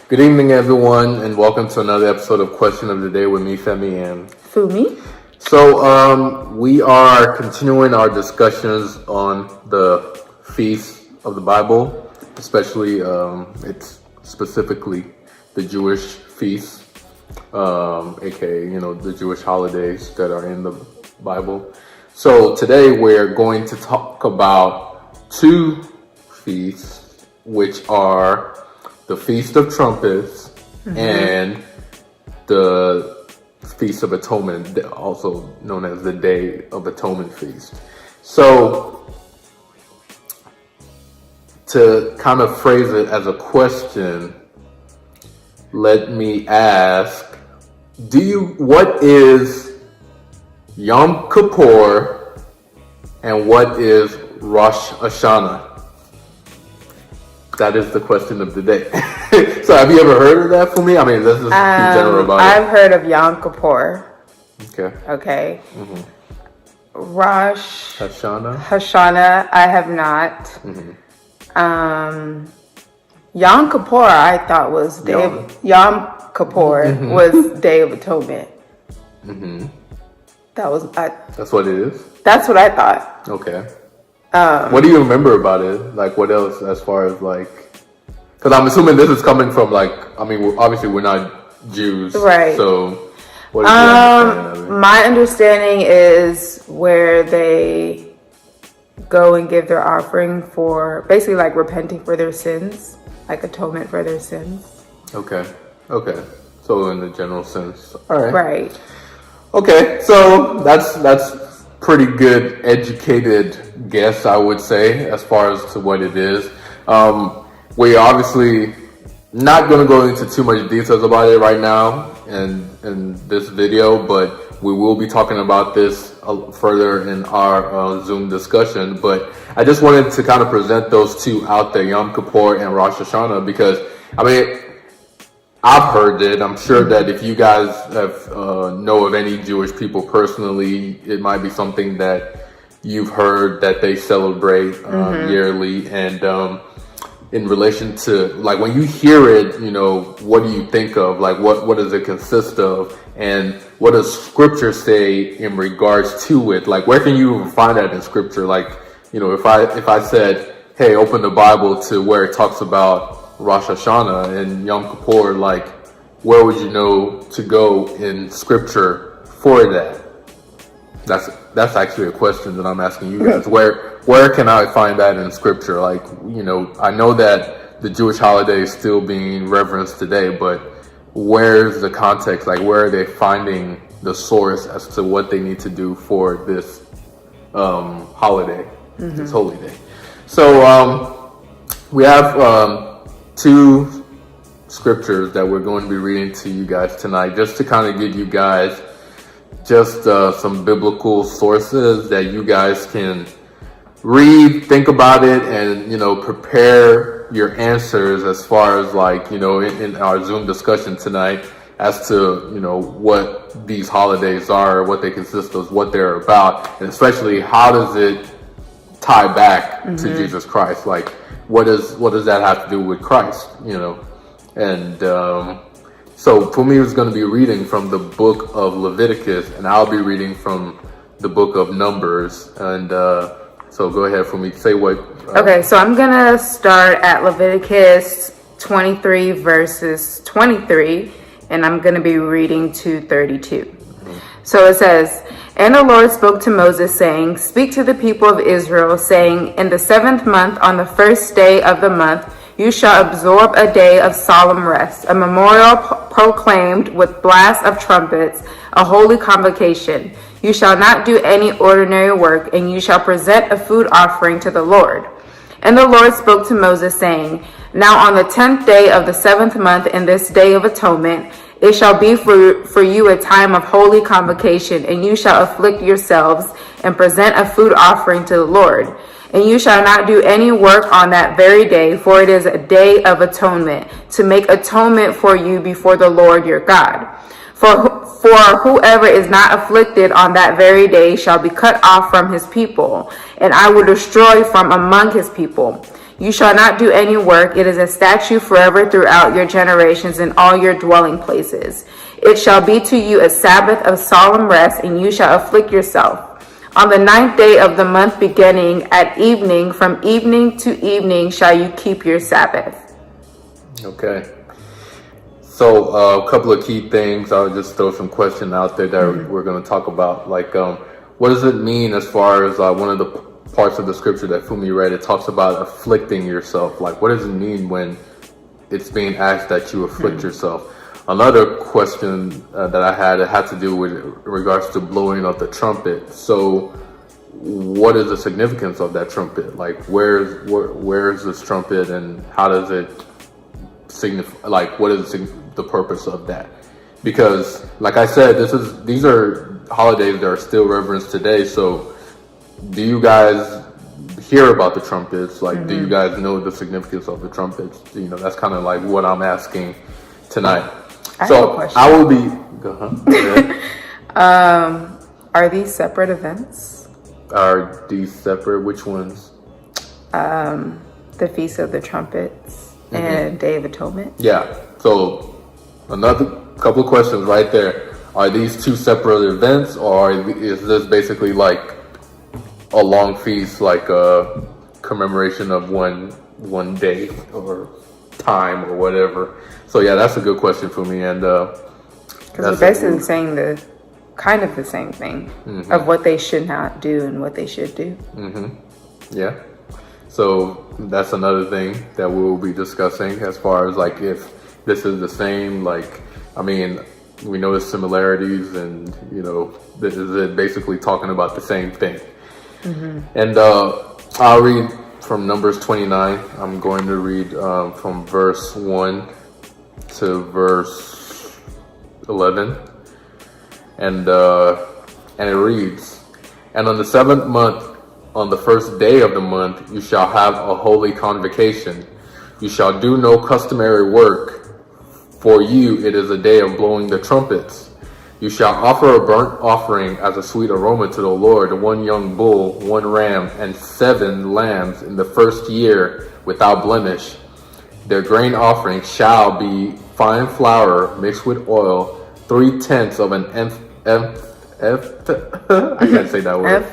Good evening, everyone, and welcome to another episode of Question of the Day with me, Femi, and Fumi. So, we are continuing our discussions on the feasts of the Bible, especially it's specifically the Jewish feasts, aka the Jewish holidays that are in the Bible. So today we're going to talk about two feasts, which are the Feast of Trumpets and the Feast of Atonement, also known as the Day of Atonement Feast. So to kind of phrase it as a question, let me ask, what is Yom Kippur and what is Rosh Hashanah? That is the question of the day. So have you ever heard of that for me? I mean, let's just be general about it. I've heard of Yom Kippur. Okay. Rosh Hashanah, I have not. Yom Kippur, I thought was Yom Kippur was Day of Atonement. That's what it is? That's what I thought. Okay. What do you remember about it? Like, what else as far as like, because I'm assuming this is coming from obviously we're not Jews. Right. So what is your understanding of it? My understanding is where they go and give their offering for basically like repenting for their sins, like atonement for their sins. Okay. So in the general sense. All right. Right. Okay. So that's pretty good educated guess, I would say, as far as to what it is. We're obviously not going to go into too much details about it right now in this video, but we will be talking about this further in our Zoom discussion. But I just wanted to kind of present those two out there, Yom Kippur and Rosh Hashanah, because I've heard it. I'm sure that if you guys know of any Jewish people personally, it might be something that you've heard that they celebrate yearly. And in relation to, like, when you hear it, what do you think of? Like, what does it consist of? And what does Scripture say in regards to it? Like, where can you find that in Scripture? Like, if I said, hey, open the Bible to where it talks about Rosh Hashanah and Yom Kippur, like, where would you know to go in Scripture for that? That's actually a question that I'm asking you guys. Where can I find that in Scripture? Like, I know that the Jewish holiday is still being reverenced today, but where's the context? Like, where are they finding the source as to what they need to do for this holiday, this holy day? So we have two scriptures that we're going to be reading to you guys tonight, just to kind of give you guys just some biblical sources that you guys can read, think about it, and prepare your answers as far as like in our Zoom discussion tonight as to what these holidays are, what they consist of, what they're about, and especially how does it tie back to Jesus Christ. Like, what does that have to do with Christ? And so for me, it's going to be reading from the book of Leviticus, and I'll be reading from the book of Numbers. And so go ahead for me. Say what. Okay, so I'm going to start at Leviticus 23 verses 23, and I'm going to be reading to 32. So it says, "And the Lord spoke to Moses, saying, Speak to the people of Israel, saying, In the 7th month, on the 1st day of the month, you shall absorb a day of solemn rest, a memorial proclaimed with blasts of trumpets, a holy convocation. You shall not do any ordinary work, and you shall present a food offering to the Lord. And the Lord spoke to Moses, saying, Now on the 10th day of the 7th month, in this day of atonement, it shall be for you a time of holy convocation, and you shall afflict yourselves and present a food offering to the Lord. And you shall not do any work on that very day, for it is a day of atonement, to make atonement for you before the Lord your God. For whoever is not afflicted on that very day shall be cut off from his people, and I will destroy from among his people. You shall not do any work. It is a statute forever throughout your generations in all your dwelling places. It shall be to you a Sabbath of solemn rest, and you shall afflict yourself. On the 9th day of the month beginning at evening, from evening to evening shall you keep your Sabbath. Okay. So a couple of key things. I'll just throw some questions out there that we're going to talk about. Like, what does it mean as far as one of the parts of the scripture that Fumi read? It talks about afflicting yourself. Like, what does it mean when it's being asked that you afflict yourself? Another question that I had, it had to do with regards to blowing of the trumpet. So what is the significance of that trumpet? Like, where's this trumpet, and how does it signify, like, what is the purpose of that? Because like I said, these are holidays that are still reverenced today. So do you guys hear about the trumpets? Like, do you guys know the significance of the trumpets? You know, that's kind of like what I'm asking tonight. I have a question. I will be. Go ahead. Are these separate events? Are these separate? Which ones? The Feast of the Trumpets and Day of Atonement? Yeah. So another couple of questions right there. Are these two separate events, or is this basically like a long feast, like a commemoration of one day or time or whatever? So yeah, that's a good question for me. And because we're basically saying the kind of the same thing of what they should not do and what they should do. Yeah. So that's another thing that we will be discussing as far as like if this is the same. Like, I mean, we know the similarities, and you know, this is it basically talking about the same thing. And I'll read from Numbers 29. I'm going to read from verse 1 to verse 11, and it reads, "And on the 7th month, on the 1st day of the month, you shall have a holy convocation. You shall do no customary work. For you it is a day of blowing the trumpets. You shall offer a burnt offering as a sweet aroma to the Lord, 1 young bull, 1 ram, and 7 lambs in the 1st year without blemish. Their grain offering shall be fine flour mixed with oil, 3/10 of an I can't say that word.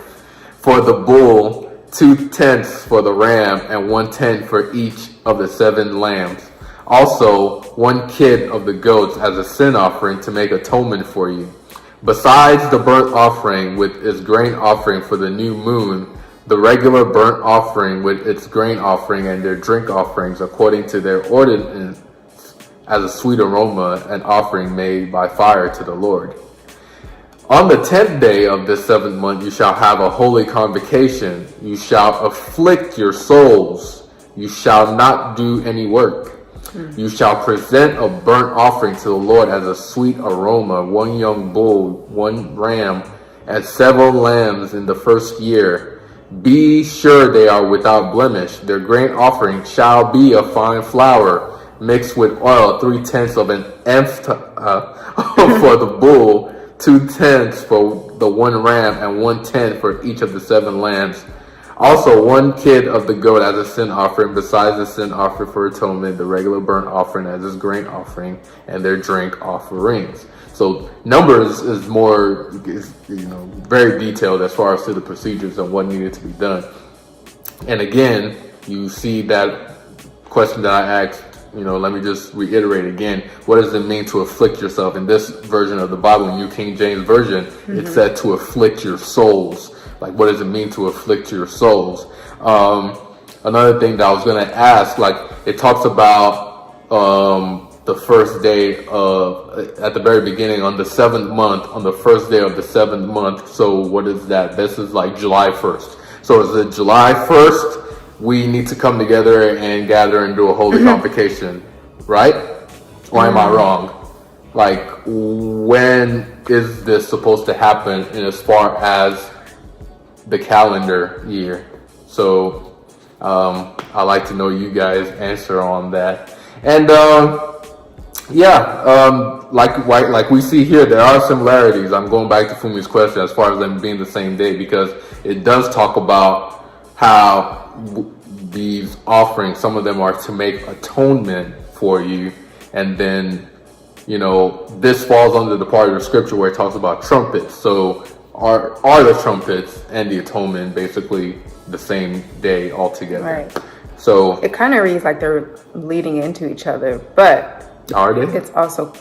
For the bull, 2/10 for the ram, and 1/10 for each of the 7 lambs. Also, 1 kid of the goats as a sin offering to make atonement for you. Besides the burnt offering with its grain offering for the new moon, the regular burnt offering with its grain offering and their drink offerings according to their ordinance as a sweet aroma, an offering made by fire to the Lord. On the 10th day of this 7th month, you shall have a holy convocation. You shall afflict your souls. You shall not do any work. You shall present a burnt offering to the Lord as a sweet aroma, 1 young bull, 1 ram, and 7 lambs in the 1st year. Be sure they are without blemish. Their grain offering shall be of fine flour mixed with oil, 3/10 of an for the bull, 2/10 for the 1 ram, and 1/10 for each of the 7 lambs. Also 1 kid of the goat as a sin offering, besides the sin offering for atonement, the regular burnt offering as his grain offering, and their drink offerings." So Numbers is more, very detailed as far as to the procedures and what needed to be done. And again, you see that question that I asked, let me just reiterate again. What does it mean to afflict yourself? In this version of the Bible, New King James Version, it said to afflict your souls. Like, what does it mean to afflict your souls? Another thing that I was going to ask, like, it talks about the 1st day at the very beginning, on the 7th month, on the 1st day of the 7th month. So what is that? This is like July 1st. So is it July 1st? We need to come together and gather and do a holy convocation, right? Or am I wrong? Like, when is this supposed to happen in as far as the calendar year? So I'd like to know you guys' answer on that. And like we see here, there are similarities. I'm going back to Fumi's question as far as them being the same day, because it does talk about how these offerings, some of them are to make atonement for you. And then, you know, this falls under the part of the scripture where it talks about trumpets. So are the trumpets and the atonement basically the same day altogether? Right. So it kind of reads like they're leading into each other, but are they? It's also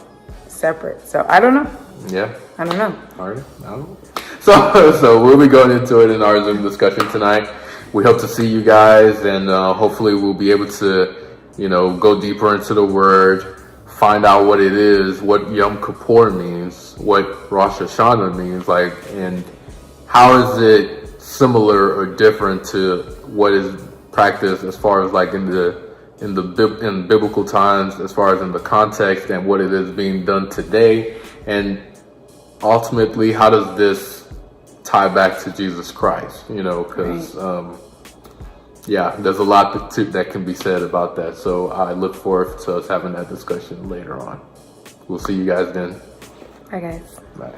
separate. So I don't know. Yeah. I don't know. Are they? I don't know. So we'll be going into it in our Zoom discussion tonight. We hope to see you guys, and hopefully we'll be able to, you know, go deeper into the word, find out what it is, what Yom Kippur means, what Rosh Hashanah means, like, and how is it similar or different to what is practiced as far as like in biblical times, as far as in the context and what it is being done today, and ultimately how does this tie back to Jesus Christ? You know, because yeah, there's a lot that can be said about that. So I look forward to us having that discussion later on. We'll see you guys then. Bye, guys. Bye.